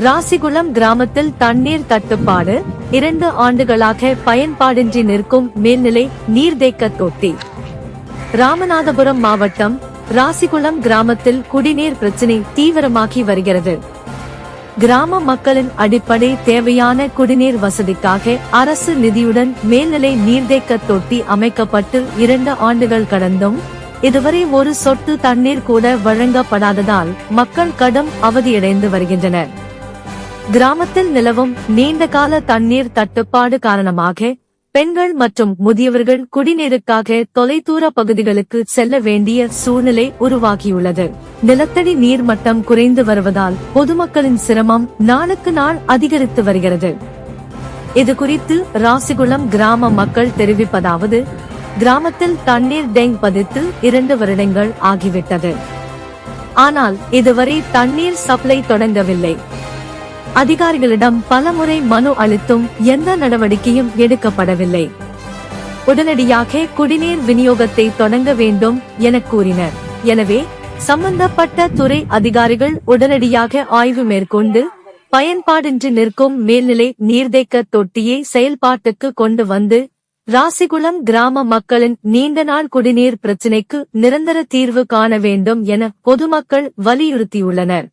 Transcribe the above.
ராசிகுளம் கிராமத்தில் தண்ணீர் தட்டுப்பாடு 2 ஆண்டுகளாக பயன்பாடின்றி நிற்கும் மேல்நிலை நீர்தேக்க தொட்டி. ராமநாதபுரம் மாவட்டம் ராசிகுளம் கிராமத்தில் குடிநீர் பிரச்சினை தீவிரமாகி வருகிறது. கிராம மக்களின் அடிப்படை தேவையான குடிநீர் வசதிக்காக அரசு நிதியுடன் மேல்நிலை நீர்தேக்க தொட்டி அமைக்கப்பட்டு 2 ஆண்டுகள் கடந்தும் இதுவரை ஒரு சொட்டு தண்ணீர் கூட வழங்கப்படாததால் மக்கள் கடும் அவதியடைந்து வருகின்றனர். கிராமத்தில் நிலவும் நீண்டகால தண்ணீர் தட்டுப்பாடு காரணமாக பெண்கள் மற்றும் முதியவர்கள் குடிநீருக்காக தொலைதூர பகுதிகளுக்கு செல்ல வேண்டிய சூழ்நிலை உருவாகியுள்ளது. நிலத்தடி நீர்மட்டம் குறைந்து வருவதால் பொதுமக்களின் சிரமம் நாளுக்கு நாள் அதிகரித்து வருகிறது. இதுகுறித்து ராசிகுளம் கிராம மக்கள் தெரிவிப்பதாவது: கிராமத்தில் தண்ணீர் டேங்க் பதித்து 2 வருடங்கள் ஆகிவிட்டது. ஆனால் இதுவரை தண்ணீர் சப்ளை தொடங்கவில்லை. அதிகாரிகளிடம் பலமுறை மனு அளித்தும் எந்த நடவடிக்கையும் எடுக்கப்படவில்லை. உடனடியாக குடிநீர் விநியோகத்தை தொடங்க வேண்டும் என கூறினர். எனவே சம்பந்தப்பட்ட துறை அதிகாரிகள் உடனடியாக ஆய்வு மேற்கொண்டு பயன்பாடின்றி நிற்கும் மேல்நிலை நீர்தேக்க தொட்டியை செயல்பாட்டுக்கு கொண்டு வந்து ராசிகுளம் கிராம மக்களின் நீண்ட நாள் குடிநீர் பிரச்சினைக்கு நிரந்தர தீர்வு காண வேண்டும் என பொதுமக்கள் வலியுறுத்தியுள்ளனர்.